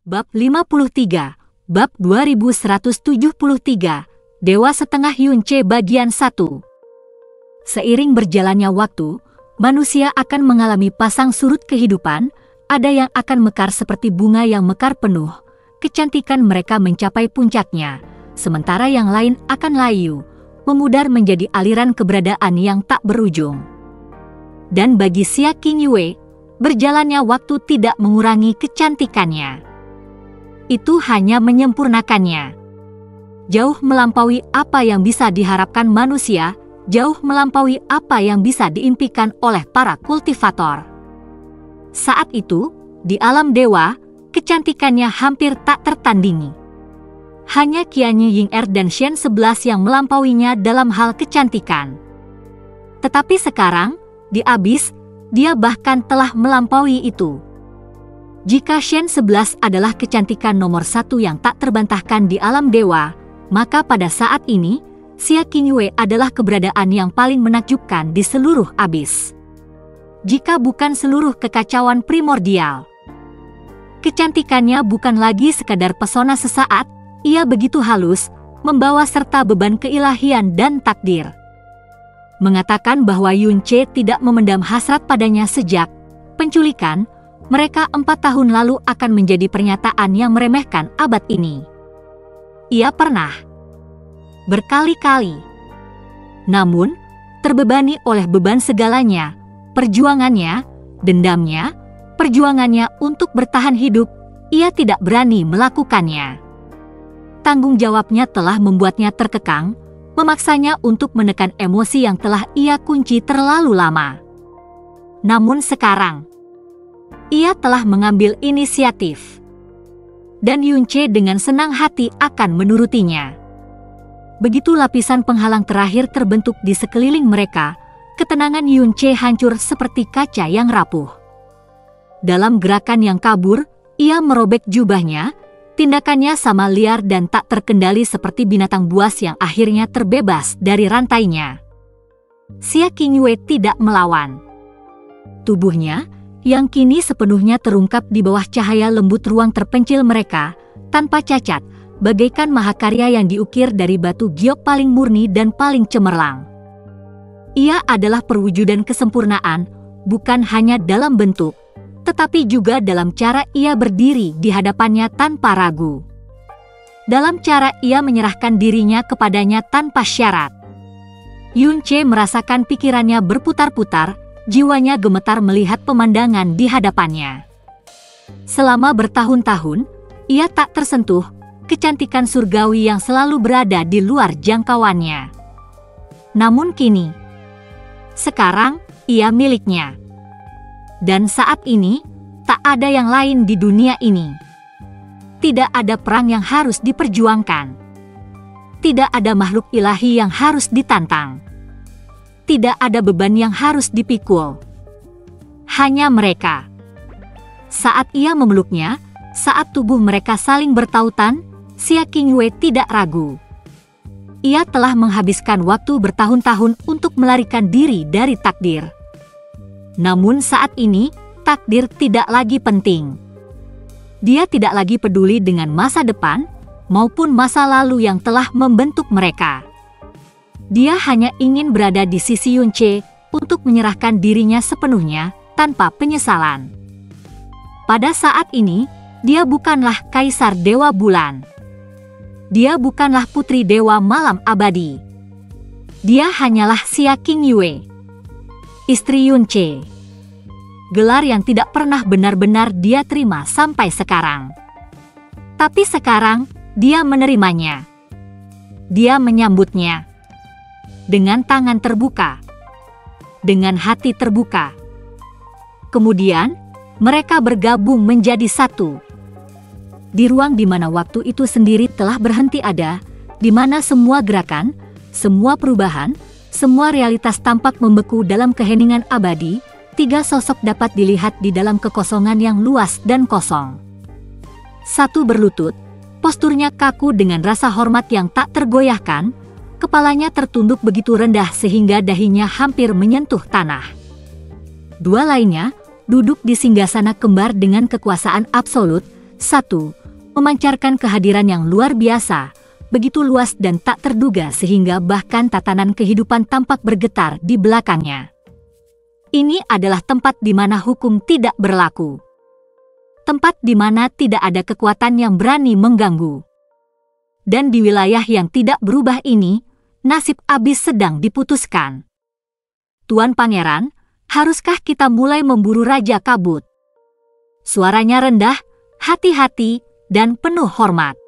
Bab 53, Bab 2173, Dewa Setengah Yunce bagian 1. Seiring berjalannya waktu, manusia akan mengalami pasang surut kehidupan, ada yang akan mekar seperti bunga yang mekar penuh, kecantikan mereka mencapai puncaknya, sementara yang lain akan layu, memudar menjadi aliran keberadaan yang tak berujung. Dan bagi Xia Qingyue, berjalannya waktu tidak mengurangi kecantikannya. Itu hanya menyempurnakannya. Jauh melampaui apa yang bisa diharapkan manusia, jauh melampaui apa yang bisa diimpikan oleh para kultivator. Saat itu, di alam dewa, kecantikannya hampir tak tertandingi. Hanya Qianyi Ying'er dan Shen 11 yang melampauinya dalam hal kecantikan. Tetapi sekarang, di Abyss, dia bahkan telah melampaui itu. Jika Shen 11 adalah kecantikan nomor 1 yang tak terbantahkan di alam dewa, maka pada saat ini, Xia Qingyue adalah keberadaan yang paling menakjubkan di seluruh Abyss. Jika bukan seluruh kekacauan primordial. Kecantikannya bukan lagi sekadar pesona sesaat, ia begitu halus, membawa serta beban keilahian dan takdir. Mengatakan bahwa Yunce tidak memendam hasrat padanya sejak penculikan, mereka 4 tahun lalu akan menjadi pernyataan yang meremehkan abad ini. Ia pernah berkali-kali. Namun, terbebani oleh beban segalanya, perjuangannya, dendamnya, perjuangannya untuk bertahan hidup, ia tidak berani melakukannya. Tanggung jawabnya telah membuatnya terkekang, memaksanya untuk menekan emosi yang telah ia kunci terlalu lama. Namun sekarang, ia telah mengambil inisiatif. Dan Yunce dengan senang hati akan menurutinya. Begitu lapisan penghalang terakhir terbentuk di sekeliling mereka, ketenangan Yunce hancur seperti kaca yang rapuh. Dalam gerakan yang kabur, ia merobek jubahnya, tindakannya sama liar dan tak terkendali seperti binatang buas yang akhirnya terbebas dari rantainya. Xia Qingyue tidak melawan. Tubuhnya, yang kini sepenuhnya terungkap di bawah cahaya lembut ruang terpencil mereka, tanpa cacat, bagaikan mahakarya yang diukir dari batu giok paling murni dan paling cemerlang. Ia adalah perwujudan kesempurnaan, bukan hanya dalam bentuk, tetapi juga dalam cara ia berdiri di hadapannya tanpa ragu. Dalam cara ia menyerahkan dirinya kepadanya tanpa syarat. Yunce merasakan pikirannya berputar-putar, jiwanya gemetar melihat pemandangan di hadapannya. Selama bertahun-tahun, ia tak tersentuh kecantikan surgawi yang selalu berada di luar jangkauannya. Namun kini, sekarang, ia miliknya. Dan saat ini, tak ada yang lain di dunia ini. Tidak ada perang yang harus diperjuangkan. Tidak ada makhluk ilahi yang harus ditantang. Tidak ada beban yang harus dipikul. Hanya mereka. Saat ia memeluknya, saat tubuh mereka saling bertautan, Xia Qingyue tidak ragu. Ia telah menghabiskan waktu bertahun-tahun untuk melarikan diri dari takdir. Namun saat ini, takdir tidak lagi penting. Dia tidak lagi peduli dengan masa depan, maupun masa lalu yang telah membentuk mereka. Dia hanya ingin berada di sisi Yunce untuk menyerahkan dirinya sepenuhnya tanpa penyesalan. Pada saat ini, dia bukanlah kaisar dewa bulan. Dia bukanlah putri dewa malam abadi. Dia hanyalah Xia Qingyue, istri Yunce. Gelar yang tidak pernah benar-benar dia terima sampai sekarang. Tapi sekarang, dia menerimanya. Dia menyambutnya. Dengan tangan terbuka, dengan hati terbuka. Kemudian, mereka bergabung menjadi satu. Di ruang di mana waktu itu sendiri telah berhenti ada, di mana semua gerakan, semua perubahan, semua realitas tampak membeku dalam keheningan abadi, 3 sosok dapat dilihat di dalam kekosongan yang luas dan kosong. Satu berlutut, posturnya kaku dengan rasa hormat yang tak tergoyahkan, kepalanya tertunduk begitu rendah sehingga dahinya hampir menyentuh tanah. 2 lainnya duduk di singgasana kembar dengan kekuasaan absolut, 1. Memancarkan kehadiran yang luar biasa, begitu luas dan tak terduga sehingga bahkan tatanan kehidupan tampak bergetar di belakangnya. Ini adalah tempat di mana hukum tidak berlaku. Tempat di mana tidak ada kekuatan yang berani mengganggu. Dan di wilayah yang tidak berubah ini, nasib Abyss sedang diputuskan. Tuan Pangeran, haruskah kita mulai memburu Raja Kabut? Suaranya rendah, hati-hati, dan penuh hormat.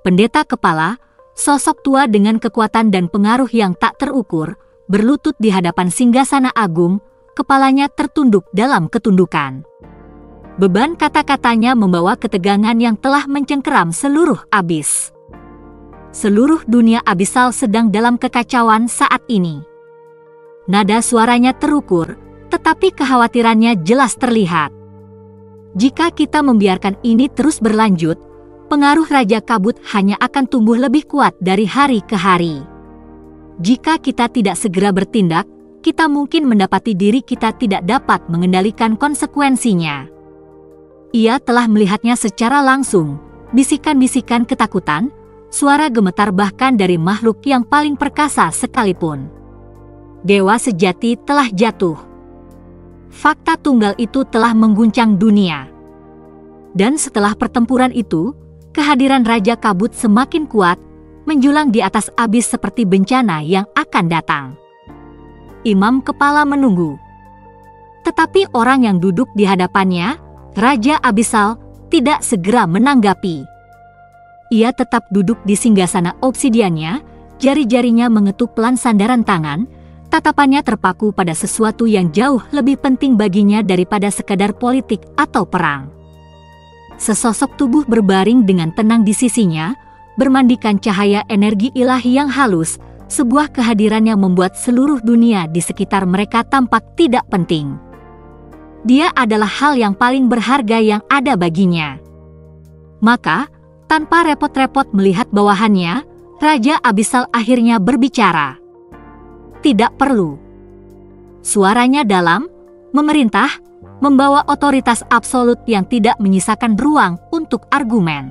Pendeta kepala, sosok tua dengan kekuatan dan pengaruh yang tak terukur, berlutut di hadapan singgasana agung, kepalanya tertunduk dalam ketundukan. Beban kata-katanya membawa ketegangan yang telah mencengkeram seluruh Abyss. Seluruh dunia abisal sedang dalam kekacauan saat ini. Nada suaranya terukur, tetapi kekhawatirannya jelas terlihat. Jika kita membiarkan ini terus berlanjut, pengaruh Raja Kabut hanya akan tumbuh lebih kuat dari hari ke hari. Jika kita tidak segera bertindak, kita mungkin mendapati diri kita tidak dapat mengendalikan konsekuensinya. Ia telah melihatnya secara langsung, bisikan-bisikan ketakutan, suara gemetar bahkan dari makhluk yang paling perkasa sekalipun. Dewa sejati telah jatuh. Fakta tunggal itu telah mengguncang dunia. Dan setelah pertempuran itu, kehadiran Raja Kabut semakin kuat, menjulang di atas Abyss seperti bencana yang akan datang. Imam kepala menunggu. Tetapi orang yang duduk di hadapannya, Raja Abyssal, tidak segera menanggapi. Ia tetap duduk di singgasana obsidiannya, jari-jarinya mengetuk pelan sandaran tangan, tatapannya terpaku pada sesuatu yang jauh lebih penting baginya daripada sekadar politik atau perang. Sesosok tubuh berbaring dengan tenang di sisinya, bermandikan cahaya energi ilahi yang halus, sebuah kehadiran yang membuat seluruh dunia di sekitar mereka tampak tidak penting. Dia adalah hal yang paling berharga yang ada baginya. Maka, tanpa repot-repot melihat bawahannya, Raja Abyssal akhirnya berbicara. Tidak perlu. Suaranya dalam, memerintah, membawa otoritas absolut yang tidak menyisakan ruang untuk argumen.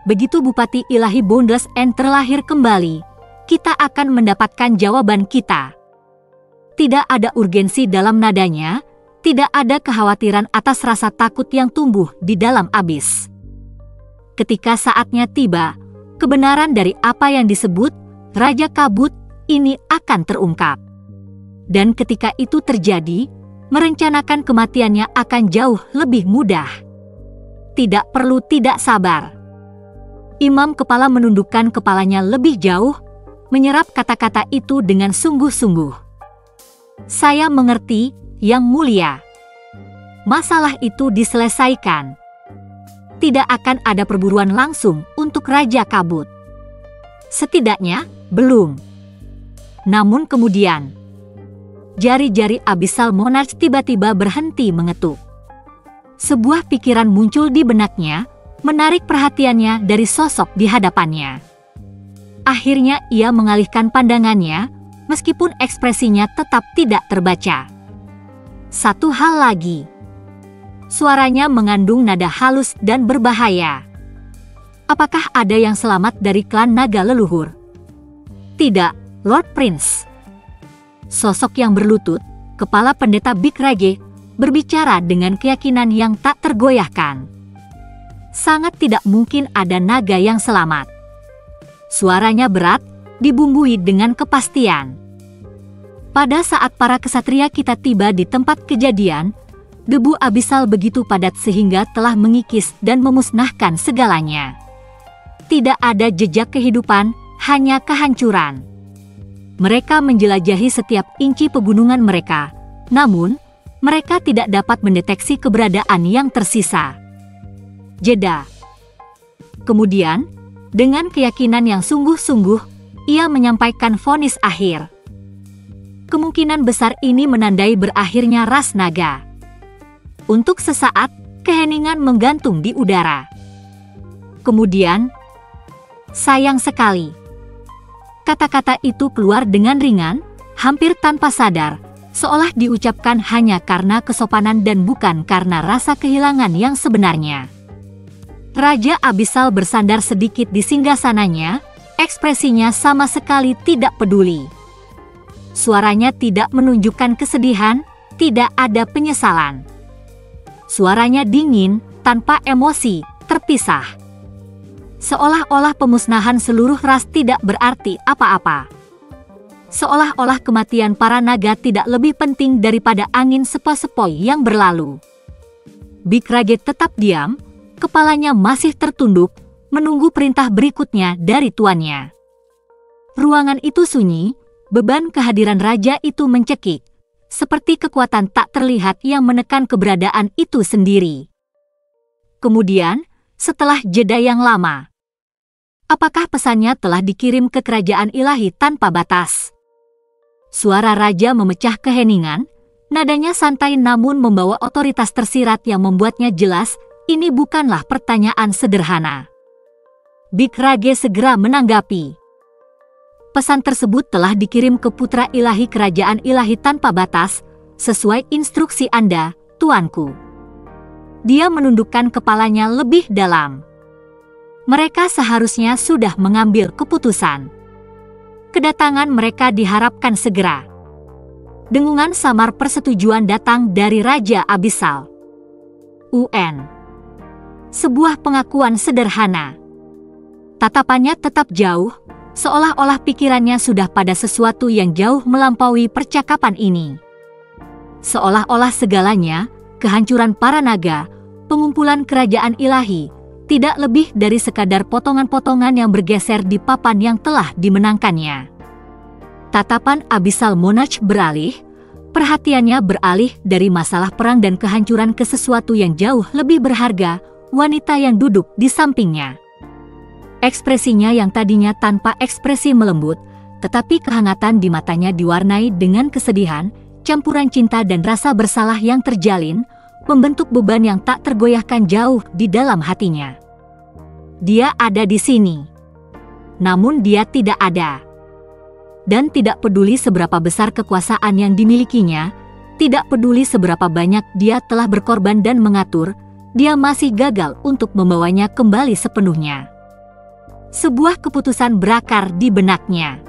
Begitu Bupati Ilahi Boundless End terlahir kembali, kita akan mendapatkan jawaban kita. Tidak ada urgensi dalam nadanya, tidak ada kekhawatiran atas rasa takut yang tumbuh di dalam Abyss. Ketika saatnya tiba, kebenaran dari apa yang disebut Raja Kabut ini akan terungkap. Dan ketika itu terjadi, merencanakan kematiannya akan jauh lebih mudah. Tidak perlu tidak sabar. Imam kepala menundukkan kepalanya lebih jauh, menyerap kata-kata itu dengan sungguh-sungguh. Saya mengerti, Yang Mulia. Masalah itu diselesaikan. Tidak akan ada perburuan langsung untuk Raja Kabut. Setidaknya, belum. Namun kemudian, jari-jari Abyssal Monarch tiba-tiba berhenti mengetuk. Sebuah pikiran muncul di benaknya, menarik perhatiannya dari sosok di hadapannya. Akhirnya ia mengalihkan pandangannya, meskipun ekspresinya tetap tidak terbaca. Satu hal lagi. Suaranya mengandung nada halus dan berbahaya. Apakah ada yang selamat dari klan naga leluhur? Tidak. Lord Prince. Sosok yang berlutut, kepala pendeta Big Rage, berbicara dengan keyakinan yang tak tergoyahkan. Sangat tidak mungkin ada naga yang selamat. Suaranya berat, dibumbui dengan kepastian. Pada saat para kesatria kita tiba di tempat kejadian, debu Abyssal begitu padat sehingga telah mengikis dan memusnahkan segalanya. Tidak ada jejak kehidupan, hanya kehancuran. Mereka menjelajahi setiap inci pegunungan mereka, namun mereka tidak dapat mendeteksi keberadaan yang tersisa. Jeda. Kemudian, dengan keyakinan yang sungguh-sungguh, ia menyampaikan vonis akhir. Kemungkinan besar ini menandai berakhirnya ras naga. Untuk sesaat, keheningan menggantung di udara. Kemudian, sayang sekali. Kata-kata itu keluar dengan ringan, hampir tanpa sadar, seolah diucapkan hanya karena kesopanan dan bukan karena rasa kehilangan yang sebenarnya. Raja Abyssal bersandar sedikit di singgasananya, ekspresinya sama sekali tidak peduli. Suaranya tidak menunjukkan kesedihan, tidak ada penyesalan. Suaranya dingin, tanpa emosi, terpisah. Seolah-olah pemusnahan seluruh ras tidak berarti apa-apa. Seolah-olah kematian para naga tidak lebih penting daripada angin sepoi-sepoi yang berlalu. Bikrage tetap diam, kepalanya masih tertunduk, menunggu perintah berikutnya dari tuannya. Ruangan itu sunyi, beban kehadiran raja itu mencekik, seperti kekuatan tak terlihat yang menekan keberadaan itu sendiri. Kemudian, setelah jeda yang lama, apakah pesannya telah dikirim ke kerajaan ilahi tanpa batas? Suara raja memecah keheningan, nadanya santai namun membawa otoritas tersirat yang membuatnya jelas, ini bukanlah pertanyaan sederhana. Bikrage segera menanggapi. Pesan tersebut telah dikirim ke putra ilahi kerajaan ilahi tanpa batas, sesuai instruksi Anda, tuanku. Dia menundukkan kepalanya lebih dalam. Mereka seharusnya sudah mengambil keputusan. Kedatangan mereka diharapkan segera. Dengungan samar persetujuan datang dari Raja Abyssal. UN. Sebuah pengakuan sederhana. Tatapannya tetap jauh, seolah-olah pikirannya sudah pada sesuatu yang jauh melampaui percakapan ini. Seolah-olah segalanya, kehancuran para naga, pengumpulan kerajaan ilahi, tidak lebih dari sekadar potongan-potongan yang bergeser di papan yang telah dimenangkannya. Tatapan Abyssal Monarch beralih, perhatiannya beralih dari masalah perang dan kehancuran ke sesuatu yang jauh lebih berharga, wanita yang duduk di sampingnya. Ekspresinya yang tadinya tanpa ekspresi melembut, tetapi kehangatan di matanya diwarnai dengan kesedihan, campuran cinta dan rasa bersalah yang terjalin, membentuk beban yang tak tergoyahkan jauh di dalam hatinya. Dia ada di sini. Namun dia tidak ada. Dan tidak peduli seberapa besar kekuasaan yang dimilikinya, tidak peduli seberapa banyak dia telah berkorban dan mengatur, dia masih gagal untuk membawanya kembali sepenuhnya. Sebuah keputusan berakar di benaknya.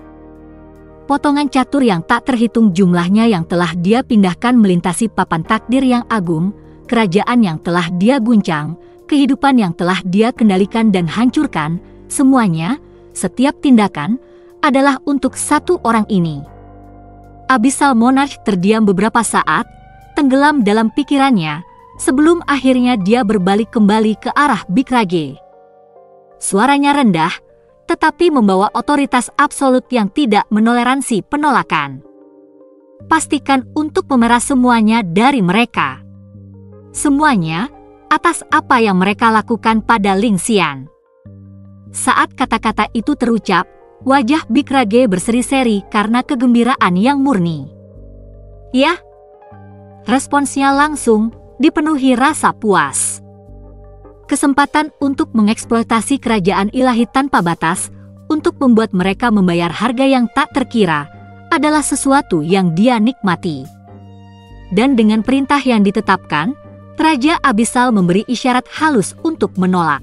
Potongan catur yang tak terhitung jumlahnya yang telah dia pindahkan melintasi papan takdir yang agung, kerajaan yang telah dia guncang, kehidupan yang telah dia kendalikan dan hancurkan, semuanya, setiap tindakan, adalah untuk satu orang ini. Abyssal Monarch terdiam beberapa saat, tenggelam dalam pikirannya, sebelum akhirnya dia berbalik kembali ke arah Bikrage. Suaranya rendah, tetapi membawa otoritas absolut yang tidak menoleransi penolakan. Pastikan untuk memerah semuanya dari mereka. Semuanya, atas apa yang mereka lakukan pada Ling Xian. Saat kata-kata itu terucap, wajah Bikrage berseri-seri karena kegembiraan yang murni. Ya, responsnya langsung dipenuhi rasa puas. Kesempatan untuk mengeksploitasi kerajaan ilahi tanpa batas, untuk membuat mereka membayar harga yang tak terkira, adalah sesuatu yang dia nikmati. Dan dengan perintah yang ditetapkan, Raja Abyssal memberi isyarat halus untuk menolak.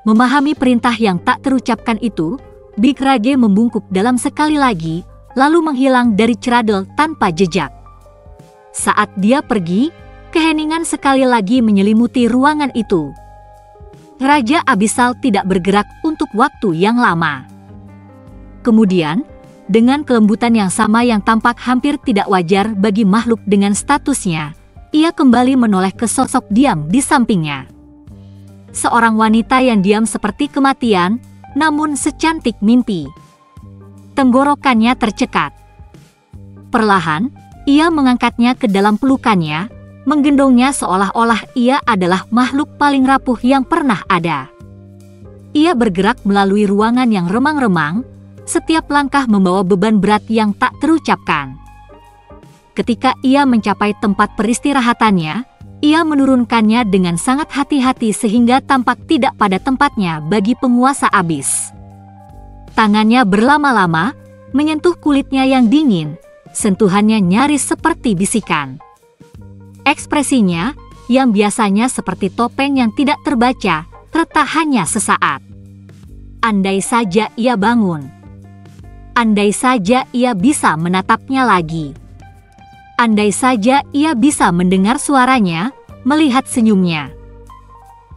Memahami perintah yang tak terucapkan itu, Bikrage membungkuk dalam sekali lagi, lalu menghilang dari Cradle tanpa jejak. Saat dia pergi, keheningan sekali lagi menyelimuti ruangan itu. Raja Abyssal tidak bergerak untuk waktu yang lama. Kemudian, dengan kelembutan yang sama yang tampak hampir tidak wajar bagi makhluk dengan statusnya, ia kembali menoleh ke sosok diam di sampingnya. Seorang wanita yang diam seperti kematian, namun secantik mimpi. Tenggorokannya tercekat. Perlahan, ia mengangkatnya ke dalam pelukannya, menggendongnya seolah-olah ia adalah makhluk paling rapuh yang pernah ada. Ia bergerak melalui ruangan yang remang-remang, setiap langkah membawa beban berat yang tak terucapkan. Ketika ia mencapai tempat peristirahatannya, ia menurunkannya dengan sangat hati-hati sehingga tampak tidak pada tempatnya bagi penguasa abis. Tangannya berlama-lama menyentuh kulitnya yang dingin, sentuhannya nyaris seperti bisikan. Ekspresinya, yang biasanya seperti topeng yang tidak terbaca, retak hanya sesaat. Andai saja ia bangun. Andai saja ia bisa menatapnya lagi. Andai saja ia bisa mendengar suaranya, melihat senyumnya.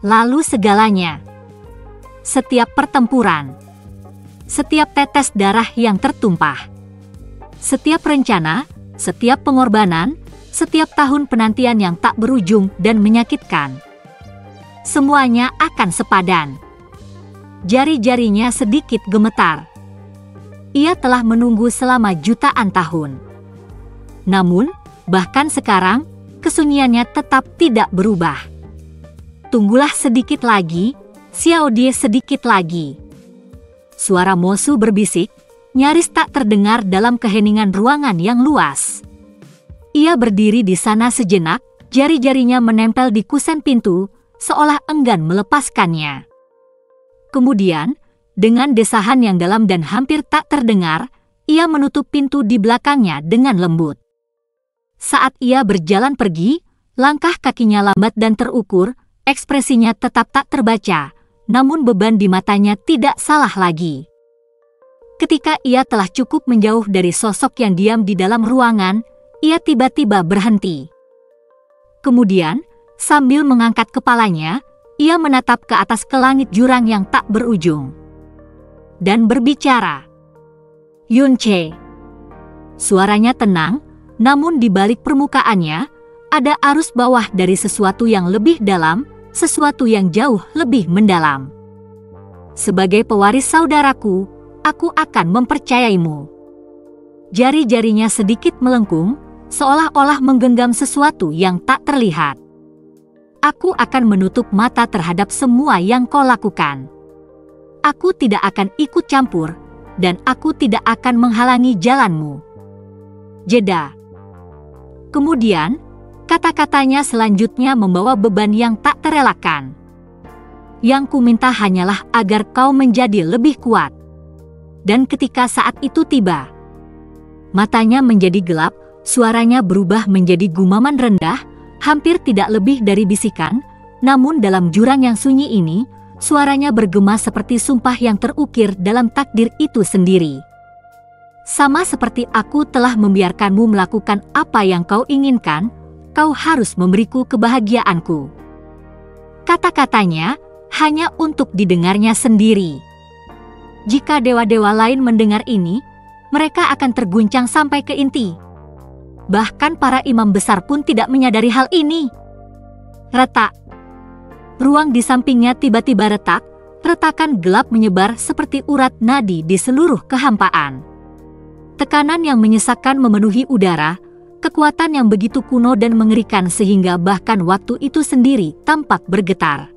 Lalu segalanya. Setiap pertempuran. Setiap tetes darah yang tertumpah. Setiap rencana, setiap pengorbanan, setiap tahun penantian yang tak berujung dan menyakitkan. Semuanya akan sepadan. Jari-jarinya sedikit gemetar. Ia telah menunggu selama jutaan tahun. Namun, bahkan sekarang, kesunyiannya tetap tidak berubah. Tunggulah sedikit lagi, Xiao Die, sedikit lagi. Suara Mosu berbisik, nyaris tak terdengar dalam keheningan ruangan yang luas. Ia berdiri di sana sejenak, jari-jarinya menempel di kusen pintu, seolah enggan melepaskannya. Kemudian, dengan desahan yang dalam dan hampir tak terdengar, ia menutup pintu di belakangnya dengan lembut. Saat ia berjalan pergi, langkah kakinya lambat dan terukur, ekspresinya tetap tak terbaca, namun beban di matanya tidak salah lagi. Ketika ia telah cukup menjauh dari sosok yang diam di dalam ruangan, ia tiba-tiba berhenti. Kemudian, sambil mengangkat kepalanya, ia menatap ke atas ke langit jurang yang tak berujung. Dan berbicara. "Yunche." Suaranya tenang, namun di balik permukaannya, ada arus bawah dari sesuatu yang lebih dalam, sesuatu yang jauh lebih mendalam. "Sebagai pewaris saudaraku, aku akan mempercayaimu." Jari-jarinya sedikit melengkung, seolah-olah menggenggam sesuatu yang tak terlihat. "Aku akan menutup mata terhadap semua yang kau lakukan. Aku tidak akan ikut campur, dan aku tidak akan menghalangi jalanmu." Jeda. Kemudian, kata-katanya selanjutnya membawa beban yang tak terelakkan. "Yang kuminta hanyalah agar kau menjadi lebih kuat." Dan ketika saat itu tiba, matanya menjadi gelap, suaranya berubah menjadi gumaman rendah, hampir tidak lebih dari bisikan, namun dalam jurang yang sunyi ini, suaranya bergema seperti sumpah yang terukir dalam takdir itu sendiri. "Sama seperti aku telah membiarkanmu melakukan apa yang kau inginkan, kau harus memberiku kebahagiaanku." Kata-katanya hanya untuk didengarnya sendiri. Jika dewa-dewa lain mendengar ini, mereka akan terguncang sampai ke inti. Bahkan para imam besar pun tidak menyadari hal ini. Retak. Ruang di sampingnya tiba-tiba retak, retakan gelap menyebar seperti urat nadi di seluruh kehampaan. Tekanan yang menyesakkan memenuhi udara, kekuatan yang begitu kuno dan mengerikan sehingga bahkan waktu itu sendiri tampak bergetar.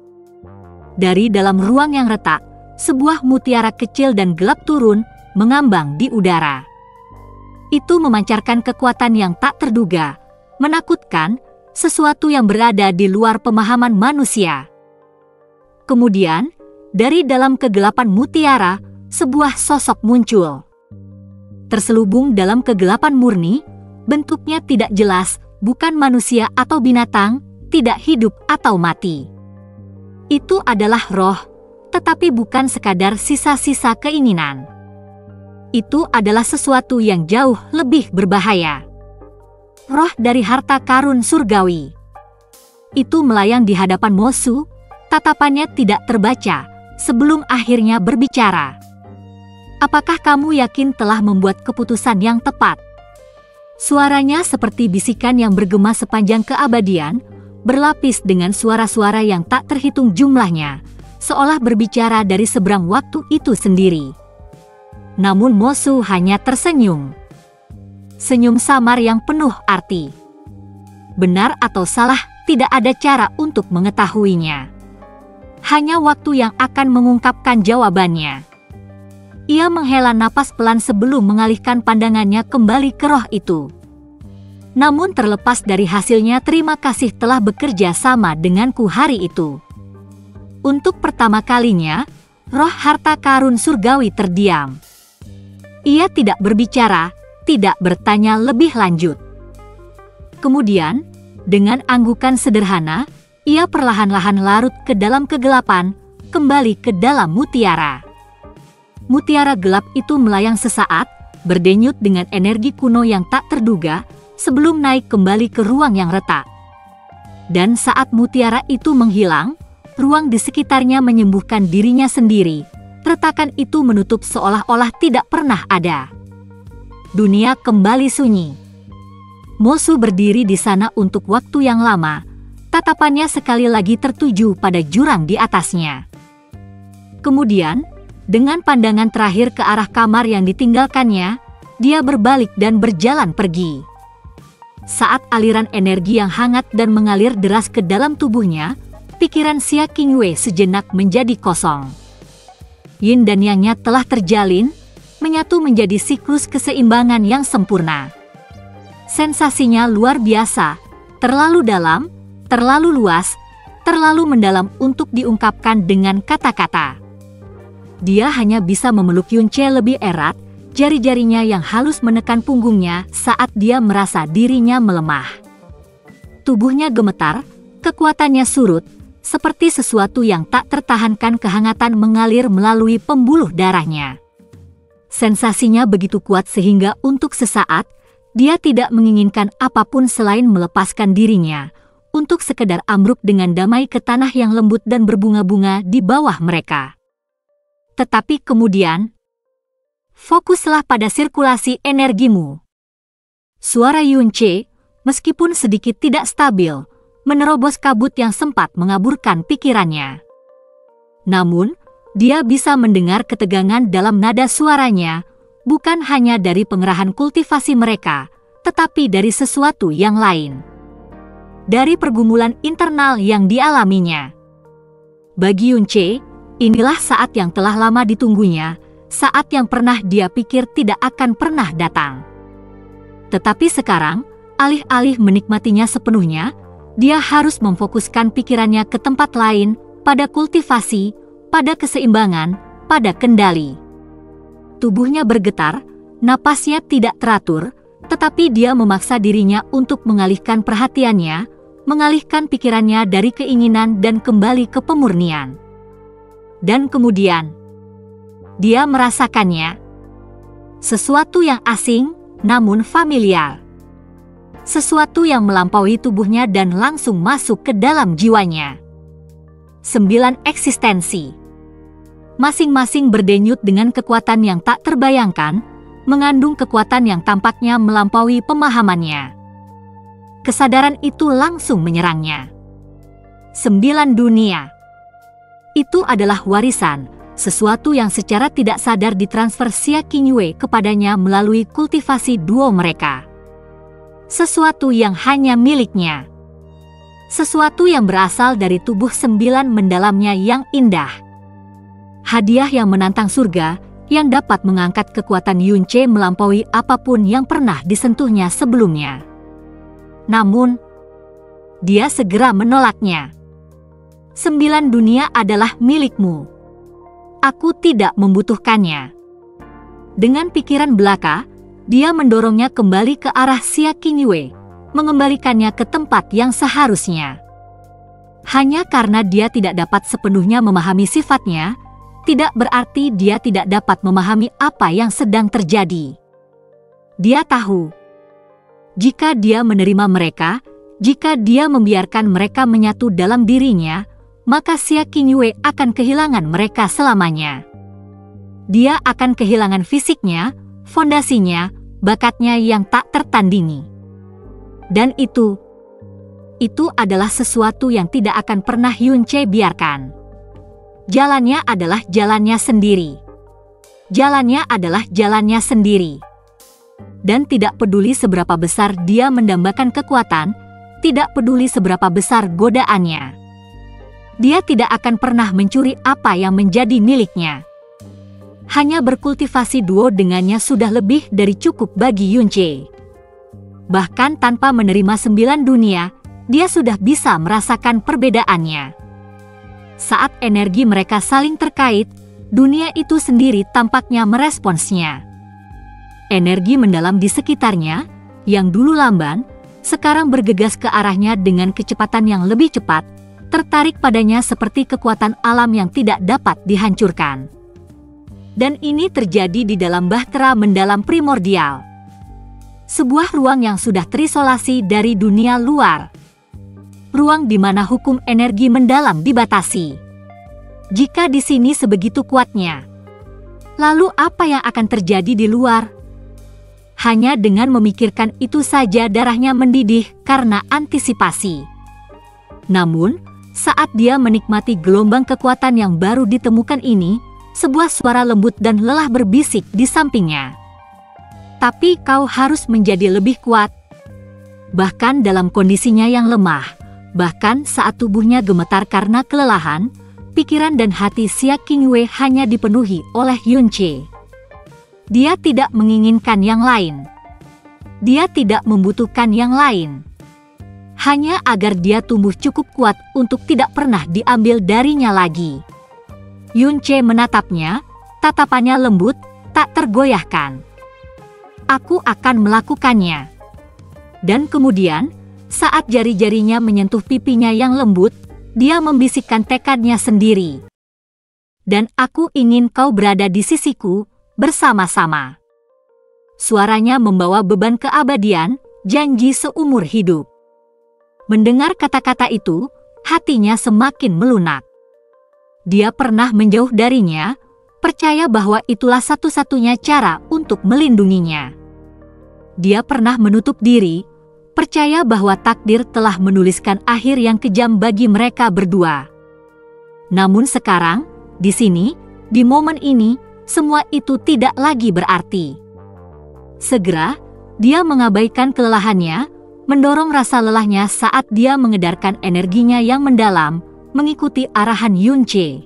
Dari dalam ruang yang retak, sebuah mutiara kecil dan gelap turun, mengambang di udara. Itu memancarkan kekuatan yang tak terduga, menakutkan, sesuatu yang berada di luar pemahaman manusia. Kemudian, dari dalam kegelapan mutiara, sebuah sosok muncul. Terselubung dalam kegelapan murni, bentuknya tidak jelas, bukan manusia atau binatang, tidak hidup atau mati. Itu adalah roh, tetapi bukan sekadar sisa-sisa keinginan. Itu adalah sesuatu yang jauh lebih berbahaya. Roh dari harta karun surgawi. Itu melayang di hadapan Mosu, tatapannya tidak terbaca, sebelum akhirnya berbicara. "Apakah kamu yakin telah membuat keputusan yang tepat?" Suaranya seperti bisikan yang bergema sepanjang keabadian, berlapis dengan suara-suara yang tak terhitung jumlahnya, seolah berbicara dari seberang waktu itu sendiri. Namun Mosu hanya tersenyum. Senyum samar yang penuh arti. Benar atau salah, tidak ada cara untuk mengetahuinya. Hanya waktu yang akan mengungkapkan jawabannya. Ia menghela napas pelan sebelum mengalihkan pandangannya kembali ke roh itu. Namun terlepas dari hasilnya, terima kasih telah bekerja sama denganku hari itu. Untuk pertama kalinya, roh harta karun surgawi terdiam. Ia tidak berbicara, tidak bertanya lebih lanjut. Kemudian, dengan anggukan sederhana, ia perlahan-lahan larut ke dalam kegelapan, kembali ke dalam mutiara. Mutiara gelap itu melayang sesaat, berdenyut dengan energi kuno yang tak terduga, sebelum naik kembali ke ruang yang retak. Dan saat mutiara itu menghilang, ruang di sekitarnya menyembuhkan dirinya sendiri. Retakan itu menutup seolah-olah tidak pernah ada. Dunia kembali sunyi. Mosu berdiri di sana untuk waktu yang lama. Tatapannya sekali lagi tertuju pada jurang di atasnya. Kemudian, dengan pandangan terakhir ke arah kamar yang ditinggalkannya, dia berbalik dan berjalan pergi. Saat aliran energi yang hangat dan mengalir deras ke dalam tubuhnya, pikiran Xia Qingwei sejenak menjadi kosong. Yin dan Yang-nya telah terjalin, menyatu menjadi siklus keseimbangan yang sempurna. Sensasinya luar biasa, terlalu dalam, terlalu luas, terlalu mendalam untuk diungkapkan dengan kata-kata. Dia hanya bisa memeluk Yunche lebih erat, jari-jarinya yang halus menekan punggungnya saat dia merasa dirinya melemah. Tubuhnya gemetar, kekuatannya surut, seperti sesuatu yang tak tertahankan kehangatan mengalir melalui pembuluh darahnya. Sensasinya begitu kuat sehingga untuk sesaat, dia tidak menginginkan apapun selain melepaskan dirinya, untuk sekedar ambruk dengan damai ke tanah yang lembut dan berbunga-bunga di bawah mereka. Tetapi kemudian, fokuslah pada sirkulasi energimu. Suara Yunche, meskipun sedikit tidak stabil, menerobos kabut yang sempat mengaburkan pikirannya. Namun, dia bisa mendengar ketegangan dalam nada suaranya, bukan hanya dari pengerahan kultivasi mereka, tetapi dari sesuatu yang lain. Dari pergumulan internal yang dialaminya. Bagi Yunche, inilah saat yang telah lama ditunggunya, saat yang pernah dia pikir tidak akan pernah datang. Tetapi sekarang, alih-alih menikmatinya sepenuhnya, dia harus memfokuskan pikirannya ke tempat lain, pada kultivasi, pada keseimbangan, pada kendali. Tubuhnya bergetar, napasnya tidak teratur, tetapi dia memaksa dirinya untuk mengalihkan perhatiannya, mengalihkan pikirannya dari keinginan dan kembali ke pemurnian. Dan kemudian, dia merasakannya. Sesuatu yang asing, namun familiar. Sesuatu yang melampaui tubuhnya dan langsung masuk ke dalam jiwanya. 9 eksistensi. Masing-masing berdenyut dengan kekuatan yang tak terbayangkan, mengandung kekuatan yang tampaknya melampaui pemahamannya. Kesadaran itu langsung menyerangnya. 9 dunia. Itu adalah warisan, sesuatu yang secara tidak sadar ditransfer Xia Qingwei kepadanya melalui kultivasi duo mereka. Sesuatu yang hanya miliknya. Sesuatu yang berasal dari tubuh 9 mendalamnya yang indah. Hadiah yang menantang surga, yang dapat mengangkat kekuatan Yunche melampaui apapun yang pernah disentuhnya sebelumnya. Namun, dia segera menolaknya. 9 dunia adalah milikmu. Aku tidak membutuhkannya. Dengan pikiran belaka, dia mendorongnya kembali ke arah Xia Qingwei, mengembalikannya ke tempat yang seharusnya. Hanya karena dia tidak dapat sepenuhnya memahami sifatnya, tidak berarti dia tidak dapat memahami apa yang sedang terjadi. Dia tahu, jika dia menerima mereka, jika dia membiarkan mereka menyatu dalam dirinya, maka Xia Qingwei akan kehilangan mereka selamanya. Dia akan kehilangan fisiknya, fondasinya, bakatnya yang tak tertandingi. Dan itu adalah sesuatu yang tidak akan pernah Yunche biarkan. Jalannya adalah jalannya sendiri. Jalannya adalah jalannya sendiri. Dan tidak peduli seberapa besar dia mendambakan kekuatan, tidak peduli seberapa besar godaannya. Dia tidak akan pernah mencuri apa yang menjadi miliknya. Hanya berkultivasi duo dengannya sudah lebih dari cukup bagi Yunche. Bahkan tanpa menerima 9 dunia, dia sudah bisa merasakan perbedaannya. Saat energi mereka saling terkait, dunia itu sendiri tampaknya meresponsnya. Energi mendalam di sekitarnya, yang dulu lamban, sekarang bergegas ke arahnya dengan kecepatan yang lebih cepat, tertarik padanya seperti kekuatan alam yang tidak dapat dihancurkan. Dan ini terjadi di dalam bahtera mendalam primordial. Sebuah ruang yang sudah terisolasi dari dunia luar. Ruang di mana hukum energi mendalam dibatasi. Jika di sini sebegitu kuatnya, lalu apa yang akan terjadi di luar? Hanya dengan memikirkan itu saja darahnya mendidih karena antisipasi. Namun, saat dia menikmati gelombang kekuatan yang baru ditemukan ini, sebuah suara lembut dan lelah berbisik di sampingnya. Tapi kau harus menjadi lebih kuat. Bahkan dalam kondisinya yang lemah, bahkan saat tubuhnya gemetar karena kelelahan, pikiran dan hati Xia Qingwei hanya dipenuhi oleh Yunche. Dia tidak menginginkan yang lain. Dia tidak membutuhkan yang lain. Hanya agar dia tumbuh cukup kuat untuk tidak pernah diambil darinya lagi. Yunche menatapnya, tatapannya lembut, tak tergoyahkan. Aku akan melakukannya. Dan kemudian, saat jari-jarinya menyentuh pipinya yang lembut, dia membisikkan tekadnya sendiri. Dan aku ingin kau berada di sisiku, bersama-sama. Suaranya membawa beban keabadian, janji seumur hidup. Mendengar kata-kata itu, hatinya semakin melunak. Dia pernah menjauh darinya, percaya bahwa itulah satu-satunya cara untuk melindunginya. Dia pernah menutup diri, percaya bahwa takdir telah menuliskan akhir yang kejam bagi mereka berdua. Namun sekarang, di sini, di momen ini, semua itu tidak lagi berarti. Segera, dia mengabaikan kelelahannya, mendorong rasa lelahnya saat dia mengedarkan energinya yang mendalam, mengikuti arahan Yunche.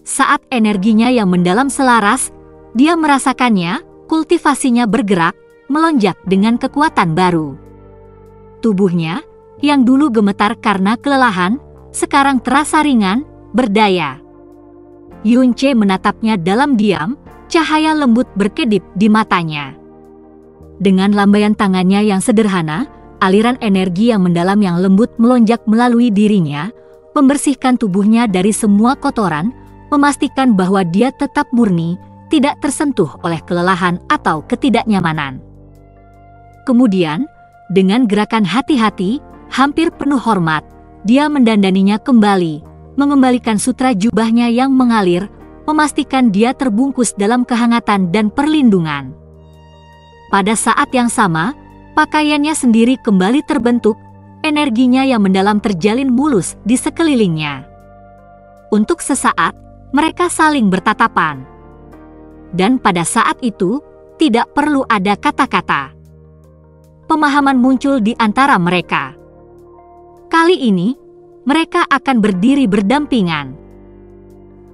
Saat energinya yang mendalam selaras, dia merasakannya, kultivasinya bergerak, melonjak dengan kekuatan baru. Tubuhnya, yang dulu gemetar karena kelelahan, sekarang terasa ringan, berdaya. Yunche menatapnya dalam diam, cahaya lembut berkedip di matanya. Dengan lambaian tangannya yang sederhana, aliran energi yang mendalam yang lembut melonjak melalui dirinya, membersihkan tubuhnya dari semua kotoran, memastikan bahwa dia tetap murni, tidak tersentuh oleh kelelahan atau ketidaknyamanan. Kemudian, dengan gerakan hati-hati, hampir penuh hormat, dia mendandaninya kembali, mengembalikan sutra jubahnya yang mengalir, memastikan dia terbungkus dalam kehangatan dan perlindungan. Pada saat yang sama, pakaiannya sendiri kembali terbentuk, energinya yang mendalam terjalin mulus di sekelilingnya. Untuk sesaat, mereka saling bertatapan. Dan pada saat itu, tidak perlu ada kata-kata. Pemahaman muncul di antara mereka. Kali ini, mereka akan berdiri berdampingan.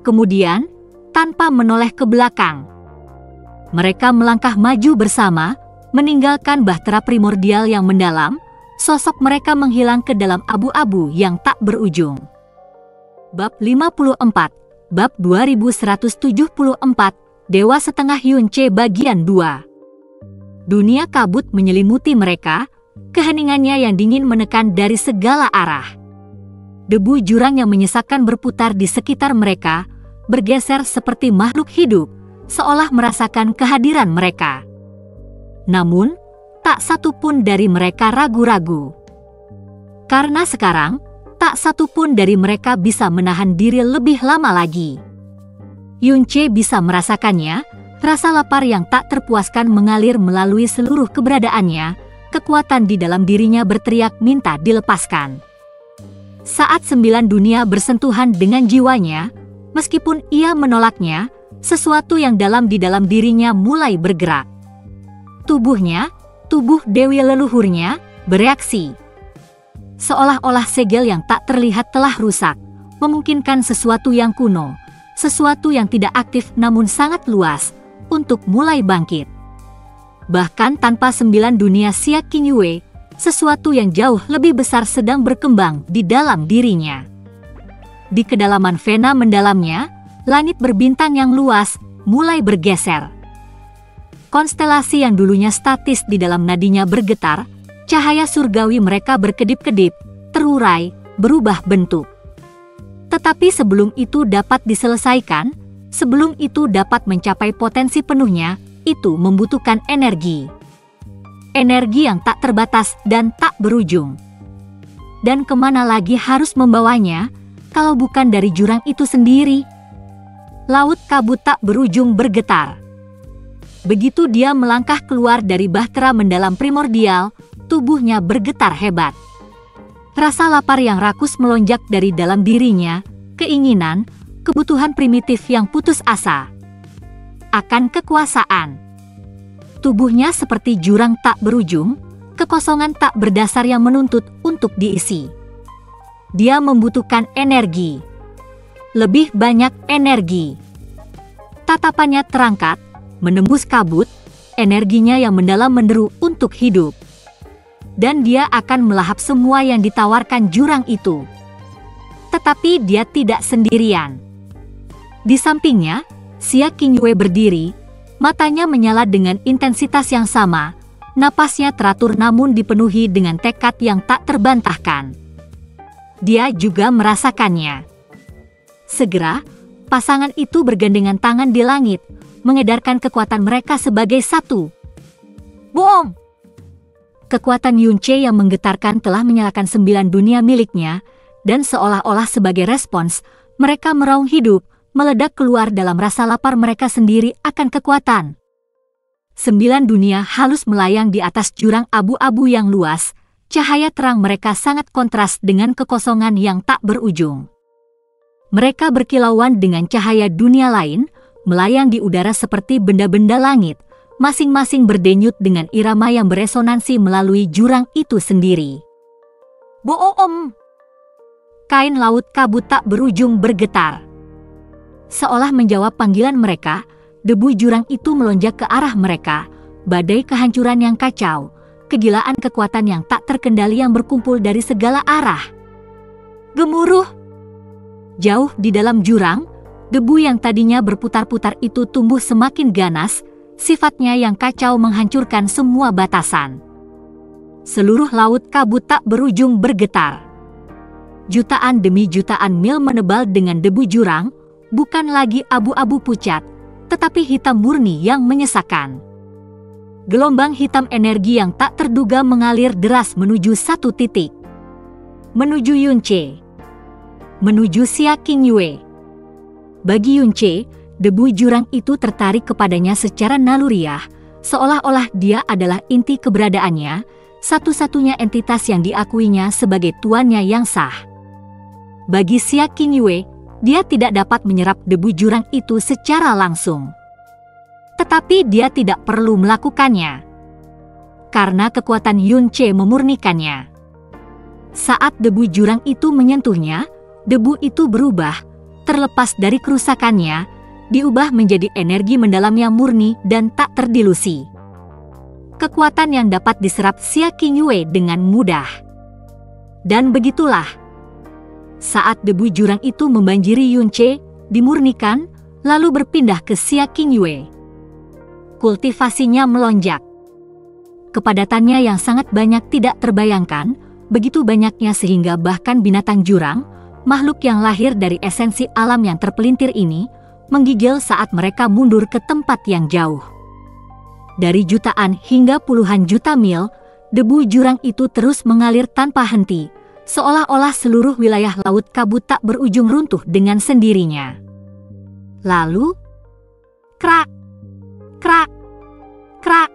Kemudian, tanpa menoleh ke belakang, mereka melangkah maju bersama, meninggalkan bahtera primordial yang mendalam. Sosok mereka menghilang ke dalam abu-abu yang tak berujung. Bab 54, Bab 2174, Dewa Setengah Yunche bagian 2. Dunia kabut menyelimuti mereka, keheningannya yang dingin menekan dari segala arah. Debu jurang yang menyesakkan berputar di sekitar mereka, bergeser seperti makhluk hidup, seolah merasakan kehadiran mereka. Namun, tak satu pun dari mereka ragu-ragu. Karena sekarang, tak satu pun dari mereka bisa menahan diri lebih lama lagi. Yunche bisa merasakannya, rasa lapar yang tak terpuaskan mengalir melalui seluruh keberadaannya, kekuatan di dalam dirinya berteriak minta dilepaskan. Saat 9 dunia bersentuhan dengan jiwanya, meskipun ia menolaknya, sesuatu yang dalam di dalam dirinya mulai bergerak. Tubuhnya, tubuh dewi leluhurnya, bereaksi. Seolah-olah segel yang tak terlihat telah rusak, memungkinkan sesuatu yang kuno, sesuatu yang tidak aktif namun sangat luas, untuk mulai bangkit. Bahkan tanpa 9 dunia Xia Qingwei, sesuatu yang jauh lebih besar sedang berkembang di dalam dirinya. Di kedalaman vena mendalamnya, langit berbintang yang luas, mulai bergeser. Konstelasi yang dulunya statis di dalam nadinya bergetar, cahaya surgawi mereka berkedip-kedip, terurai, berubah bentuk. Tetapi sebelum itu dapat diselesaikan, sebelum itu dapat mencapai potensi penuhnya, itu membutuhkan energi. Energi yang tak terbatas dan tak berujung. Dan kemana lagi harus membawanya, kalau bukan dari jurang itu sendiri? Laut kabut tak berujung bergetar. Begitu dia melangkah keluar dari bahtera mendalam primordial, tubuhnya bergetar hebat. Rasa lapar yang rakus melonjak dari dalam dirinya, keinginan, kebutuhan primitif yang putus asa akan kekuasaan. Tubuhnya seperti jurang tak berujung, kekosongan tak berdasar yang menuntut untuk diisi. Dia membutuhkan energi. Lebih banyak energi. Tatapannya terangkat, menembus kabut, energinya yang mendalam menderu untuk hidup. Dan dia akan melahap semua yang ditawarkan jurang itu. Tetapi dia tidak sendirian. Di sampingnya, Xia Qingyue berdiri, matanya menyala dengan intensitas yang sama, napasnya teratur namun dipenuhi dengan tekad yang tak terbantahkan. Dia juga merasakannya. Segera, pasangan itu bergandengan tangan di langit, mengedarkan kekuatan mereka sebagai satu. Boom! Kekuatan Yunce yang menggetarkan telah menyalakan 9 dunia miliknya, dan seolah-olah sebagai respons, mereka meraung hidup, meledak keluar dalam rasa lapar mereka sendiri akan kekuatan. 9 dunia halus melayang di atas jurang abu-abu yang luas, cahaya terang mereka sangat kontras dengan kekosongan yang tak berujung. Mereka berkilauan dengan cahaya dunia lain, melayang di udara seperti benda-benda langit, masing-masing berdenyut dengan irama yang beresonansi melalui jurang itu sendiri. Boom! Kain laut kabut tak berujung bergetar. Seolah menjawab panggilan mereka, debu jurang itu melonjak ke arah mereka, badai kehancuran yang kacau, kegilaan kekuatan yang tak terkendali yang berkumpul dari segala arah. Gemuruh! Jauh di dalam jurang, debu yang tadinya berputar-putar itu tumbuh semakin ganas, sifatnya yang kacau menghancurkan semua batasan. Seluruh laut kabut tak berujung bergetar. Jutaan demi jutaan mil menebal dengan debu jurang, bukan lagi abu-abu pucat, tetapi hitam murni yang menyesakan. Gelombang hitam energi yang tak terduga mengalir deras menuju satu titik. Menuju Yunce. Menuju Xia Qingyue. Bagi Yunce, debu jurang itu tertarik kepadanya secara naluriah, seolah-olah dia adalah inti keberadaannya, satu-satunya entitas yang diakuinya sebagai tuannya yang sah. Bagi Xia Qingyue, dia tidak dapat menyerap debu jurang itu secara langsung. Tetapi dia tidak perlu melakukannya. Karena kekuatan Yunce memurnikannya. Saat debu jurang itu menyentuhnya, debu itu berubah, terlepas dari kerusakannya, diubah menjadi energi mendalam yang murni dan tak terdilusi. Kekuatan yang dapat diserap Xia Qingyue dengan mudah. Dan begitulah. Saat debu jurang itu membanjiri Yunce, dimurnikan, lalu berpindah ke Xia Qingyue. Kultivasinya melonjak. Kepadatannya yang sangat banyak tidak terbayangkan, begitu banyaknya sehingga bahkan binatang jurang, makhluk yang lahir dari esensi alam yang terpelintir ini, menggigil saat mereka mundur ke tempat yang jauh. Dari jutaan hingga puluhan juta mil, debu jurang itu terus mengalir tanpa henti, seolah-olah seluruh wilayah laut kabut tak berujung runtuh dengan sendirinya. Lalu, krak, krak, krak.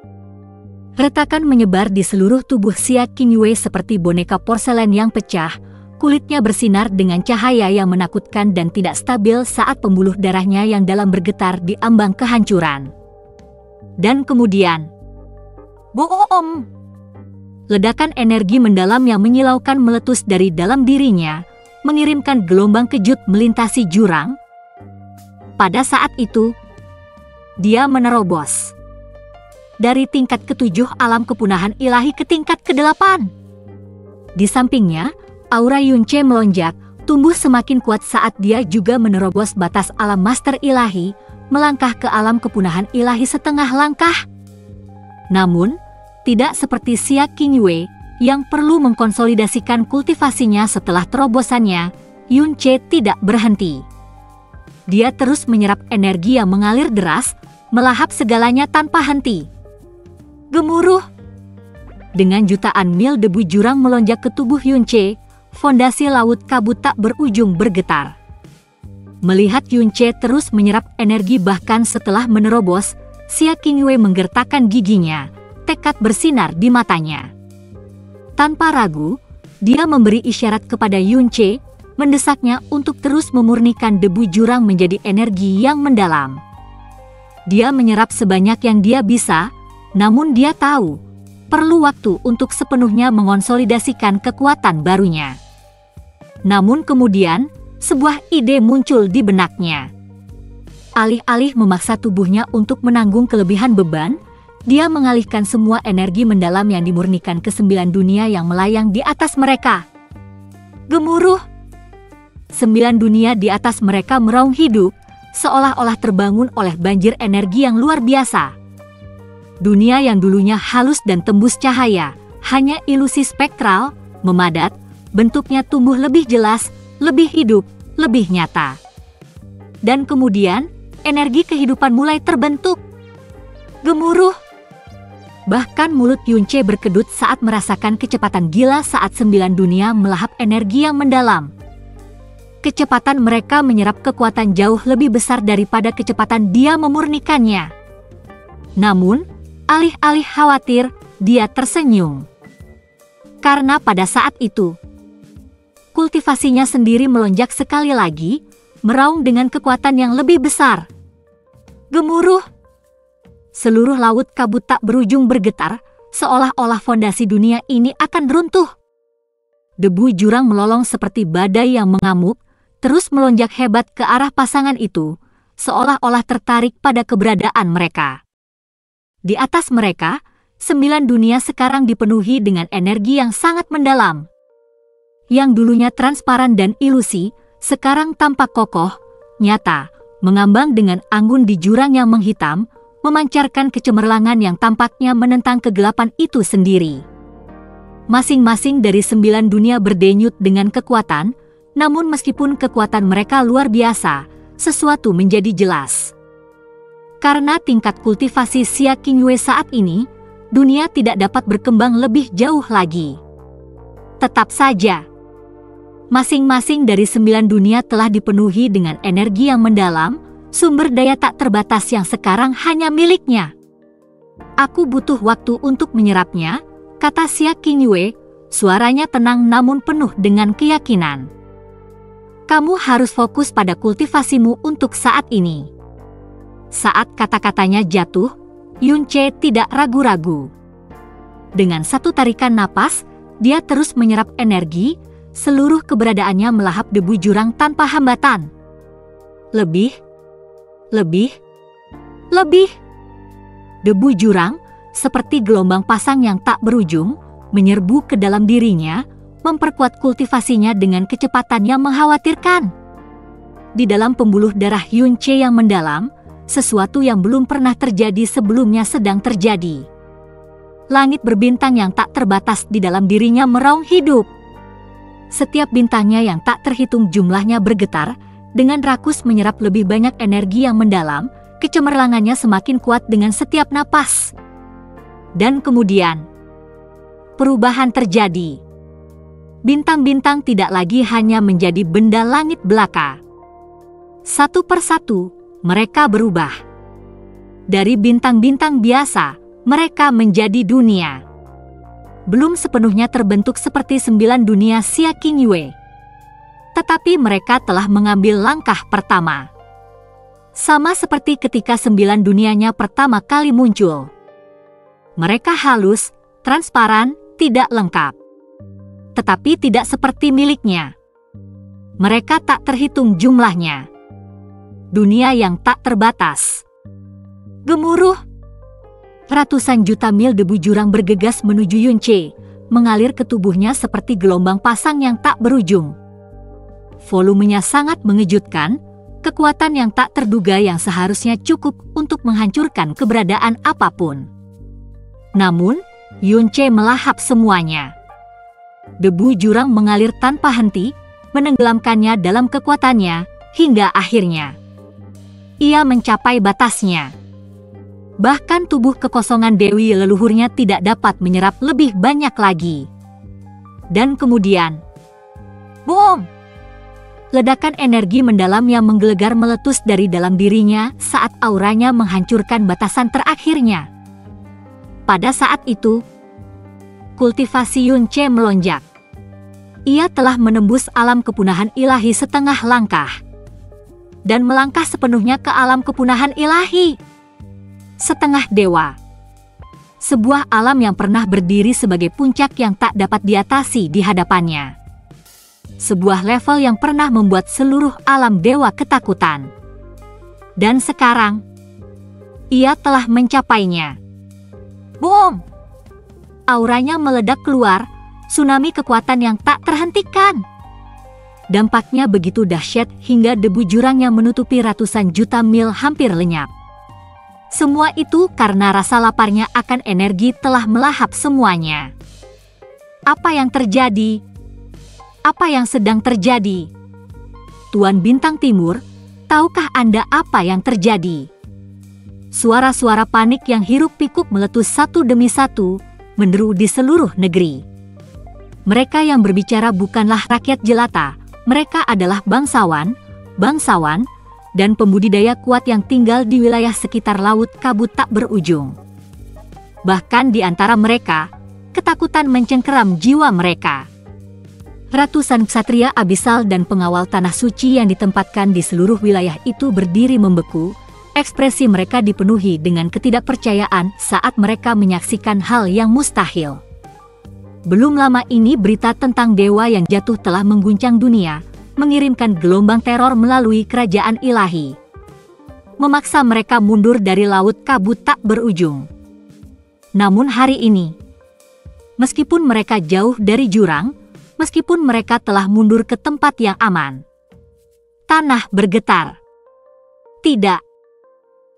Retakan menyebar di seluruh tubuh Xia Qingyue seperti boneka porselen yang pecah, kulitnya bersinar dengan cahaya yang menakutkan dan tidak stabil saat pembuluh darahnya yang dalam bergetar di ambang kehancuran. Dan kemudian, boom! Ledakan energi mendalam yang menyilaukan meletus dari dalam dirinya, mengirimkan gelombang kejut melintasi jurang. Pada saat itu, dia menerobos dari tingkat ke-7 alam kepunahan ilahi ke tingkat ke-8. Di sampingnya, aura Yunce melonjak, tumbuh semakin kuat saat dia juga menerobos batas alam master ilahi, melangkah ke alam kepunahan ilahi setengah langkah. Namun, tidak seperti Xia Qingyue, yang perlu mengkonsolidasikan kultivasinya. Setelah terobosannya, Yunche tidak berhenti. Dia terus menyerap energi yang mengalir deras, melahap segalanya tanpa henti. Gemuruh! Dengan jutaan mil debu jurang melonjak ke tubuh Yunche, fondasi laut kabut tak berujung bergetar. Melihat Yunche terus menyerap energi bahkan setelah menerobos, Xia Qingwei menggertakkan giginya, tekad bersinar di matanya. Tanpa ragu, dia memberi isyarat kepada Yunche, mendesaknya untuk terus memurnikan debu jurang menjadi energi yang mendalam. Dia menyerap sebanyak yang dia bisa, namun dia tahu, perlu waktu untuk sepenuhnya mengonsolidasikan kekuatan barunya. Namun kemudian, sebuah ide muncul di benaknya. Alih-alih memaksa tubuhnya untuk menanggung kelebihan beban, dia mengalihkan semua energi mendalam yang dimurnikan ke 9 dunia yang melayang di atas mereka. Gemuruh! 9 dunia di atas mereka meraung hidup, seolah-olah terbangun oleh banjir energi yang luar biasa. Dunia yang dulunya halus dan tembus cahaya, hanya ilusi spektral, memadat, bentuknya tumbuh lebih jelas, lebih hidup, lebih nyata. Dan kemudian, energi kehidupan mulai terbentuk. Gemuruh! Bahkan mulut Yunche berkedut saat merasakan kecepatan gila saat 9 dunia melahap energi yang mendalam. Kecepatan mereka menyerap kekuatan jauh lebih besar daripada kecepatan dia memurnikannya. Namun, alih-alih khawatir, dia tersenyum. Karena pada saat itu, kultivasinya sendiri melonjak sekali lagi, meraung dengan kekuatan yang lebih besar. Gemuruh! Seluruh laut kabut tak berujung bergetar, seolah-olah fondasi dunia ini akan runtuh. Debu jurang melolong seperti badai yang mengamuk, terus melonjak hebat ke arah pasangan itu, seolah-olah tertarik pada keberadaan mereka. Di atas mereka, 9 dunia sekarang dipenuhi dengan energi yang sangat mendalam. Yang dulunya transparan dan ilusi, sekarang tampak kokoh, nyata, mengambang dengan anggun di jurang yang menghitam, memancarkan kecemerlangan yang tampaknya menentang kegelapan itu sendiri. Masing-masing dari 9 dunia berdenyut dengan kekuatan, namun meskipun kekuatan mereka luar biasa, sesuatu menjadi jelas. Karena tingkat kultivasi Xia Qingwei saat ini, dunia tidak dapat berkembang lebih jauh lagi. Tetap saja, masing-masing dari 9 dunia telah dipenuhi dengan energi yang mendalam, sumber daya tak terbatas yang sekarang hanya miliknya. Aku butuh waktu untuk menyerapnya, kata Xia Qingwei, suaranya tenang namun penuh dengan keyakinan. Kamu harus fokus pada kultivasimu untuk saat ini. Saat kata-katanya jatuh, Yunche tidak ragu-ragu. Dengan satu tarikan napas, dia terus menyerap energi, seluruh keberadaannya melahap debu jurang tanpa hambatan. Lebih. Debu jurang, seperti gelombang pasang yang tak berujung, menyerbu ke dalam dirinya, memperkuat kultivasinya dengan kecepatan yang mengkhawatirkan. Di dalam pembuluh darah Yunche yang mendalam, sesuatu yang belum pernah terjadi sebelumnya sedang terjadi. Langit berbintang yang tak terbatas di dalam dirinya meraung hidup. Setiap bintangnya yang tak terhitung jumlahnya bergetar, dengan rakus menyerap lebih banyak energi yang mendalam, kecemerlangannya semakin kuat dengan setiap napas. Dan kemudian, perubahan terjadi. Bintang-bintang tidak lagi hanya menjadi benda langit belaka. Satu persatu, mereka berubah. Dari bintang-bintang biasa, mereka menjadi dunia. Belum sepenuhnya terbentuk seperti 9 dunia Xia Qingwei. Tetapi mereka telah mengambil langkah pertama. Sama seperti ketika 9 dunianya pertama kali muncul. Mereka halus, transparan, tidak lengkap. Tetapi tidak seperti miliknya. Mereka tak terhitung jumlahnya. Dunia yang tak terbatas. Gemuruh! Ratusan juta mil debu jurang bergegas menuju Yunche, mengalir ke tubuhnya seperti gelombang pasang yang tak berujung. Volumenya sangat mengejutkan, kekuatan yang tak terduga yang seharusnya cukup untuk menghancurkan keberadaan apapun. Namun, Yunche melahap semuanya. Debu jurang mengalir tanpa henti, menenggelamkannya dalam kekuatannya, hingga akhirnya ia mencapai batasnya. Bahkan tubuh kekosongan Dewi leluhurnya tidak dapat menyerap lebih banyak lagi. Dan kemudian, boom! Ledakan energi mendalam yang menggelegar meletus dari dalam dirinya saat auranya menghancurkan batasan terakhirnya. Pada saat itu, kultivasi Yunce melonjak. Ia telah menembus alam kepunahan ilahi setengah langkah dan melangkah sepenuhnya ke alam kepunahan ilahi setengah dewa. Sebuah alam yang pernah berdiri sebagai puncak yang tak dapat diatasi di hadapannya. Sebuah level yang pernah membuat seluruh alam dewa ketakutan. Dan sekarang, ia telah mencapainya. Boom! Auranya meledak keluar, tsunami kekuatan yang tak terhentikan. Dampaknya begitu dahsyat hingga debu jurang yang menutupi ratusan juta mil hampir lenyap. Semua itu karena rasa laparnya akan energi telah melahap semuanya. Apa yang terjadi? Apa yang sedang terjadi? Tuan Bintang Timur, tahukah Anda apa yang terjadi? Suara-suara panik yang hiruk-pikuk meletus satu demi satu, menderu di seluruh negeri. Mereka yang berbicara bukanlah rakyat jelata, mereka adalah bangsawan, dan pembudidaya kuat yang tinggal di wilayah sekitar Laut Kabut tak berujung. Bahkan di antara mereka, ketakutan mencengkeram jiwa mereka. Ratusan ksatria abisal dan pengawal tanah suci yang ditempatkan di seluruh wilayah itu berdiri membeku, ekspresi mereka dipenuhi dengan ketidakpercayaan saat mereka menyaksikan hal yang mustahil. Belum lama ini berita tentang dewa yang jatuh telah mengguncang dunia, mengirimkan gelombang teror melalui kerajaan ilahi. Memaksa mereka mundur dari Laut Kabut tak berujung. Namun hari ini, meskipun mereka jauh dari jurang, meskipun mereka telah mundur ke tempat yang aman, tanah bergetar. Tidak.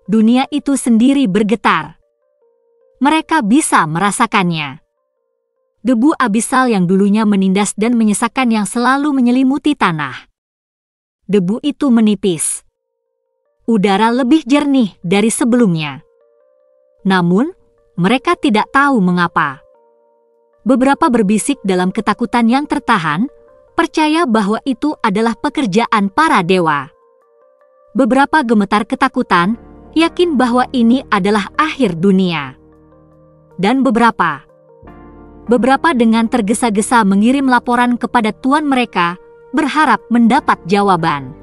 Dunia itu sendiri bergetar. Mereka bisa merasakannya. Debu abisal yang dulunya menindas dan menyesakkan yang selalu menyelimuti tanah. Debu itu menipis. Udara lebih jernih dari sebelumnya. Namun, mereka tidak tahu mengapa. Beberapa berbisik dalam ketakutan yang tertahan, percaya bahwa itu adalah pekerjaan para dewa. Beberapa gemetar ketakutan, yakin bahwa ini adalah akhir dunia. Dan beberapa dengan tergesa-gesa mengirim laporan kepada tuan mereka, berharap mendapat jawaban.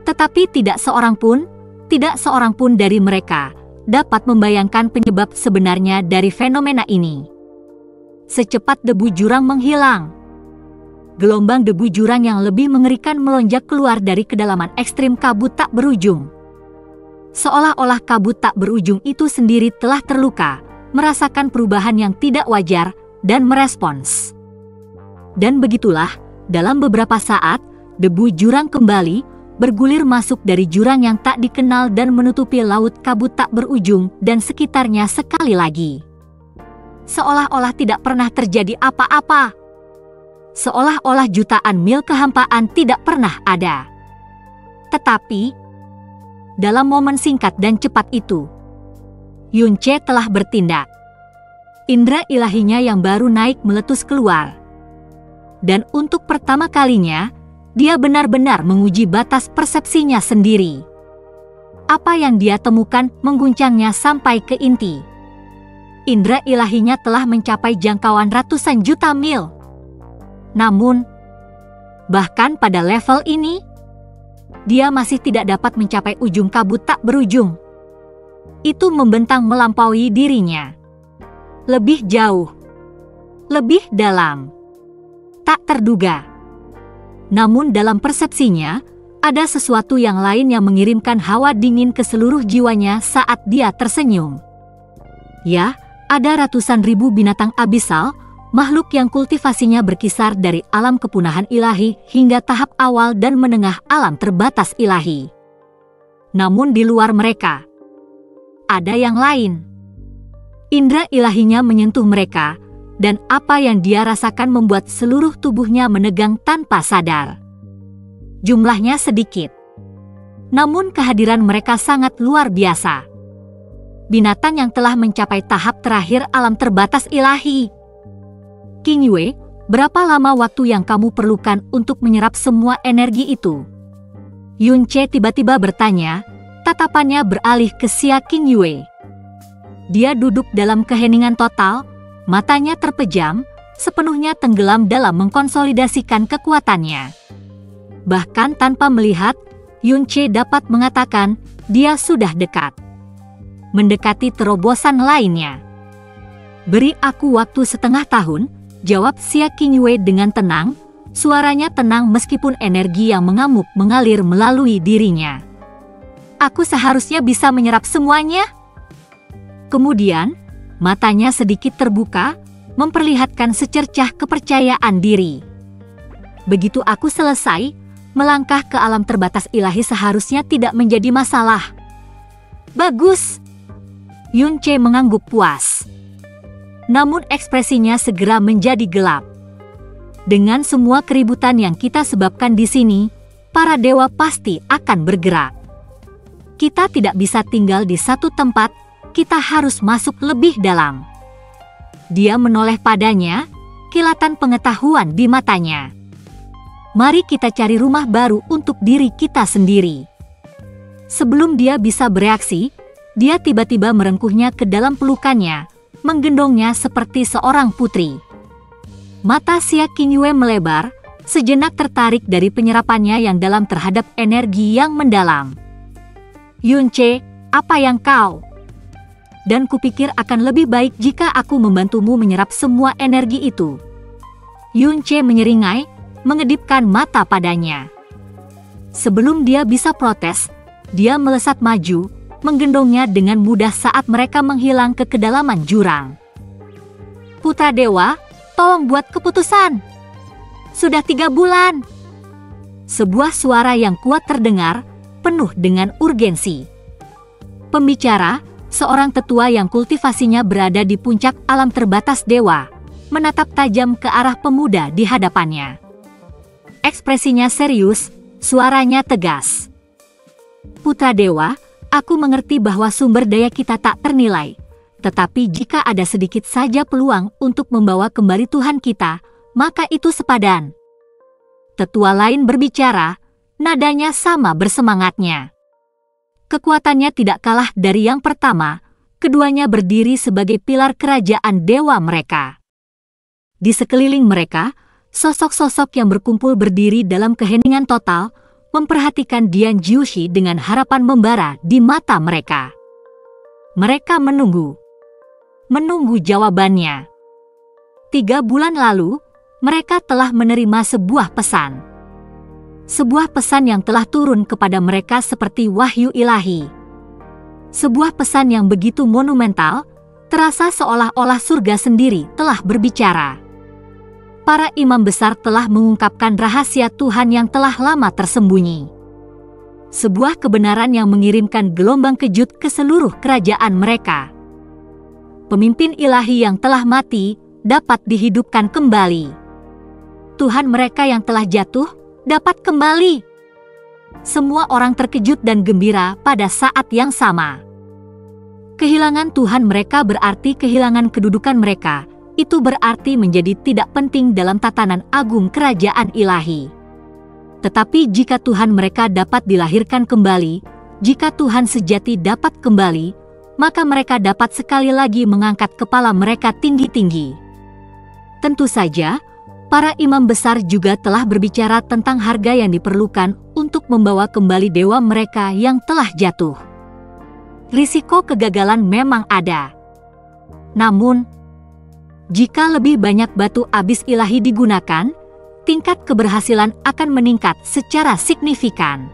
Tetapi tidak seorang pun dari mereka dapat membayangkan penyebab sebenarnya dari fenomena ini. Secepat debu jurang menghilang, gelombang debu jurang yang lebih mengerikan melonjak keluar dari kedalaman ekstrim kabut tak berujung. Seolah-olah kabut tak berujung itu sendiri telah terluka, merasakan perubahan yang tidak wajar, dan merespons. Dan begitulah, dalam beberapa saat, debu jurang kembali, bergulir masuk dari jurang yang tak dikenal dan menutupi Laut Kabut tak berujung dan sekitarnya sekali lagi. Seolah-olah tidak pernah terjadi apa-apa. Seolah-olah jutaan mil kehampaan tidak pernah ada. Tetapi, dalam momen singkat dan cepat itu, Yunce telah bertindak. Indra ilahinya yang baru naik meletus keluar. Dan untuk pertama kalinya, dia benar-benar menguji batas persepsinya sendiri. Apa yang dia temukan mengguncangnya sampai ke inti. Indra ilahinya telah mencapai jangkauan ratusan juta mil. Namun, bahkan pada level ini, dia masih tidak dapat mencapai ujung kabut tak berujung. Itu membentang melampaui dirinya. Lebih jauh, lebih dalam, tak terduga. Namun dalam persepsinya, ada sesuatu yang lain yang mengirimkan hawa dingin ke seluruh jiwanya saat dia tersenyum. Ya, ada ratusan ribu binatang abisal, makhluk yang kultivasinya berkisar dari alam kepunahan ilahi hingga tahap awal dan menengah alam terbatas ilahi. Namun di luar mereka, ada yang lain. Indra ilahinya menyentuh mereka, dan apa yang dia rasakan membuat seluruh tubuhnya menegang tanpa sadar. Jumlahnya sedikit, namun kehadiran mereka sangat luar biasa. Binatang yang telah mencapai tahap terakhir alam terbatas ilahi. Qing Yue, berapa lama waktu yang kamu perlukan untuk menyerap semua energi itu? Yun Ce tiba-tiba bertanya, tatapannya beralih ke Xia Qing Yue. Dia duduk dalam keheningan total, matanya terpejam, sepenuhnya tenggelam dalam mengkonsolidasikan kekuatannya. Bahkan tanpa melihat, Yun Ce dapat mengatakan dia sudah dekat. Mendekati terobosan lainnya. Beri aku waktu setengah tahun, jawab Xia Qing Yue dengan tenang, suaranya tenang meskipun energi yang mengamuk mengalir melalui dirinya. Aku seharusnya bisa menyerap semuanya. Kemudian, matanya sedikit terbuka, memperlihatkan secercah kepercayaan diri. Begitu aku selesai, melangkah ke alam terbatas ilahi seharusnya tidak menjadi masalah. Bagus. Yun Ce mengangguk puas. Namun ekspresinya segera menjadi gelap. Dengan semua keributan yang kita sebabkan di sini, para dewa pasti akan bergerak. Kita tidak bisa tinggal di satu tempat, kita harus masuk lebih dalam. Dia menoleh padanya, kilatan pengetahuan di matanya. Mari kita cari rumah baru untuk diri kita sendiri. Sebelum dia bisa bereaksi, dia tiba-tiba merengkuhnya ke dalam pelukannya, menggendongnya seperti seorang putri. Mata Xia Qing Yue melebar, sejenak tertarik dari penyerapannya yang dalam terhadap energi yang mendalam. Yun Ce, apa yang kau? Dan kupikir akan lebih baik jika aku membantumu menyerap semua energi itu. Yun Ce menyeringai, mengedipkan mata padanya. Sebelum dia bisa protes, dia melesat maju, menggendongnya dengan mudah saat mereka menghilang ke kedalaman jurang. Putra Dewa, tolong buat keputusan. Sudah 3 bulan. Sebuah suara yang kuat terdengar, penuh dengan urgensi. Pembicara, seorang tetua yang kultivasinya berada di puncak alam terbatas dewa, menatap tajam ke arah pemuda di hadapannya. Ekspresinya serius, suaranya tegas. Putra Dewa, aku mengerti bahwa sumber daya kita tak ternilai, tetapi jika ada sedikit saja peluang untuk membawa kembali Tuhan kita, maka itu sepadan. Tetua lain berbicara, nadanya sama bersemangatnya. Kekuatannya tidak kalah dari yang pertama, keduanya berdiri sebagai pilar kerajaan dewa mereka. Di sekeliling mereka, sosok-sosok yang berkumpul berdiri dalam keheningan total, memperhatikan Dian Jiushi dengan harapan membara di mata mereka. Mereka menunggu jawabannya. 3 bulan lalu, mereka telah menerima sebuah pesan. Sebuah pesan yang telah turun kepada mereka seperti wahyu ilahi. Sebuah pesan yang begitu monumental, terasa seolah-olah surga sendiri telah berbicara. Para imam besar telah mengungkapkan rahasia Tuhan yang telah lama tersembunyi. Sebuah kebenaran yang mengirimkan gelombang kejut ke seluruh kerajaan mereka. Pemimpin ilahi yang telah mati dapat dihidupkan kembali. Tuhan mereka yang telah jatuh dapat kembali. Semua orang terkejut dan gembira pada saat yang sama. Kehilangan Tuhan mereka berarti kehilangan kedudukan mereka. Itu berarti menjadi tidak penting dalam tatanan agung kerajaan ilahi. Tetapi jika Tuhan mereka dapat dilahirkan kembali, jika Tuhan sejati dapat kembali, maka mereka dapat sekali lagi mengangkat kepala mereka tinggi-tinggi. Tentu saja, para imam besar juga telah berbicara tentang harga yang diperlukan untuk membawa kembali dewa mereka yang telah jatuh. Risiko kegagalan memang ada. Namun, jika lebih banyak batu abis ilahi digunakan, tingkat keberhasilan akan meningkat secara signifikan.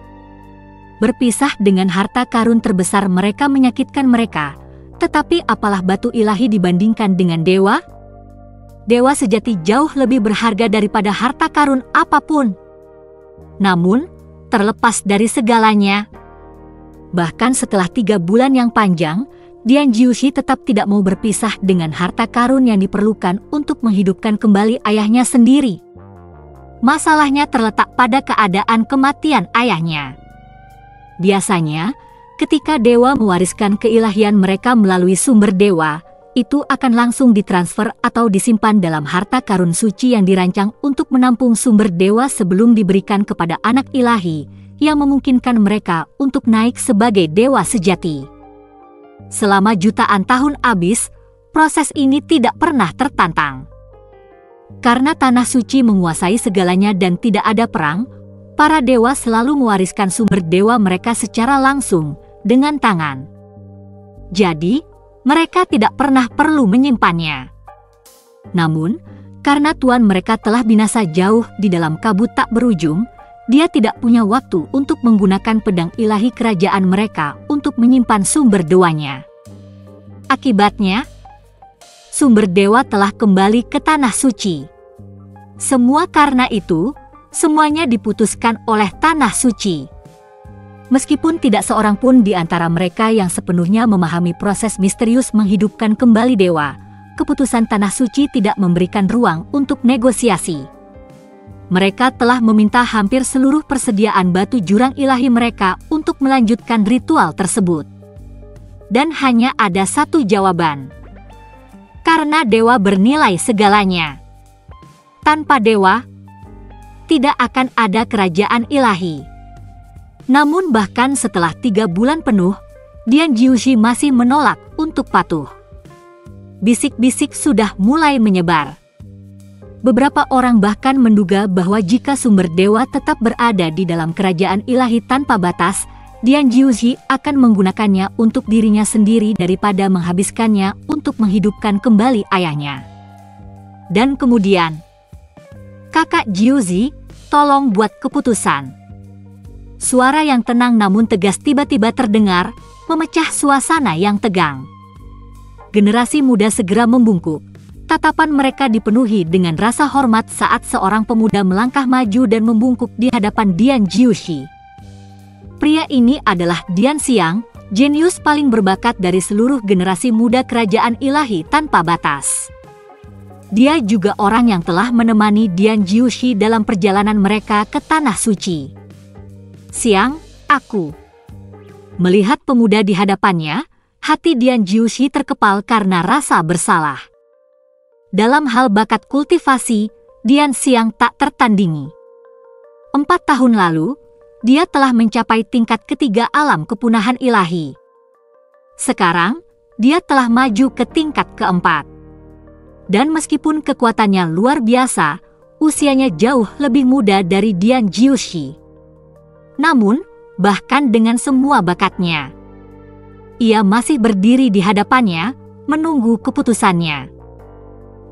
Berpisah dengan harta karun terbesar mereka menyakitkan mereka, tetapi apalah batu ilahi dibandingkan dengan dewa? Dewa sejati jauh lebih berharga daripada harta karun apapun. Namun, terlepas dari segalanya, bahkan setelah 3 bulan yang panjang, Dian Jiushi tetap tidak mau berpisah dengan harta karun yang diperlukan untuk menghidupkan kembali ayahnya sendiri. Masalahnya terletak pada keadaan kematian ayahnya. Biasanya, ketika dewa mewariskan keilahian mereka melalui sumber dewa, itu akan langsung ditransfer atau disimpan dalam harta karun suci yang dirancang untuk menampung sumber dewa sebelum diberikan kepada anak ilahi, yang memungkinkan mereka untuk naik sebagai dewa sejati. Selama jutaan tahun abis, proses ini tidak pernah tertantang. Karena tanah suci menguasai segalanya dan tidak ada perang, para dewa selalu mewariskan sumber dewa mereka secara langsung, dengan tangan. Jadi, mereka tidak pernah perlu menyimpannya. Namun, karena tuan mereka telah binasa jauh di dalam kabut tak berujung, dia tidak punya waktu untuk menggunakan pedang ilahi kerajaan mereka untuk menyimpan sumber dewanya. Akibatnya, sumber dewa telah kembali ke tanah suci. Semua karena itu, semuanya diputuskan oleh tanah suci. Meskipun tidak seorang pun di antara mereka yang sepenuhnya memahami proses misterius menghidupkan kembali dewa, keputusan tanah suci tidak memberikan ruang untuk negosiasi. Mereka telah meminta hampir seluruh persediaan batu jurang ilahi mereka untuk melanjutkan ritual tersebut. Dan hanya ada satu jawaban. Karena dewa bernilai segalanya. Tanpa dewa, tidak akan ada kerajaan ilahi. Namun bahkan setelah 3 bulan penuh, Dian Jiushi masih menolak untuk patuh. Bisik-bisik sudah mulai menyebar. Beberapa orang bahkan menduga bahwa jika sumber dewa tetap berada di dalam kerajaan ilahi tanpa batas, Dian Jiushi akan menggunakannya untuk dirinya sendiri daripada menghabiskannya untuk menghidupkan kembali ayahnya. Dan kemudian, "Kakak Jiushi, tolong buat keputusan." Suara yang tenang namun tegas tiba-tiba terdengar, memecah suasana yang tegang. Generasi muda segera membungkuk. Tatapan mereka dipenuhi dengan rasa hormat saat seorang pemuda melangkah maju dan membungkuk di hadapan Dian Jiushi. Pria ini adalah Dian Xiang, jenius paling berbakat dari seluruh generasi muda kerajaan ilahi tanpa batas. Dia juga orang yang telah menemani Dian Jiushi dalam perjalanan mereka ke Tanah Suci. "Xiang, aku." Melihat pemuda di hadapannya, hati Dian Jiushi terkepal karena rasa bersalah. Dalam hal bakat kultivasi, Dian Xiang tak tertandingi. 4 tahun lalu, dia telah mencapai tingkat ketiga alam kepunahan ilahi. Sekarang, dia telah maju ke tingkat keempat. Dan meskipun kekuatannya luar biasa, usianya jauh lebih muda dari Dian Jiushi. Namun, bahkan dengan semua bakatnya, ia masih berdiri di hadapannya, menunggu keputusannya.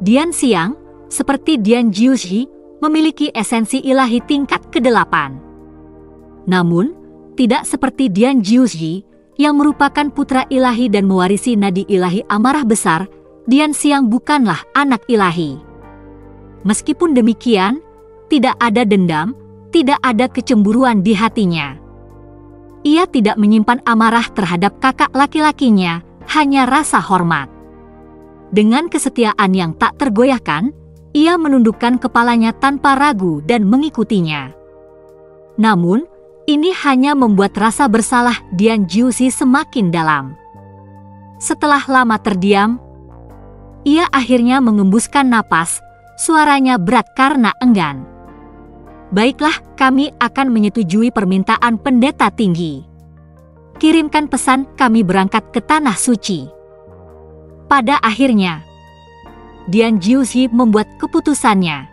Dian Xiang, seperti Dian Jiushi, memiliki esensi ilahi tingkat ke-8. Namun, tidak seperti Dian Jiushi, yang merupakan putra ilahi dan mewarisi nadi ilahi amarah besar, Dian Xiang bukanlah anak ilahi. Meskipun demikian, tidak ada dendam, tidak ada kecemburuan di hatinya. Ia tidak menyimpan amarah terhadap kakak laki-lakinya, hanya rasa hormat. Dengan kesetiaan yang tak tergoyahkan, ia menundukkan kepalanya tanpa ragu dan mengikutinya. Namun, ini hanya membuat rasa bersalah Dian Jiushi semakin dalam. Setelah lama terdiam, ia akhirnya mengembuskan napas, suaranya berat karena enggan. "Baiklah, kami akan menyetujui permintaan pendeta tinggi. Kirimkan pesan, kami berangkat ke Tanah Suci." Pada akhirnya, Dian Jiushi membuat keputusannya.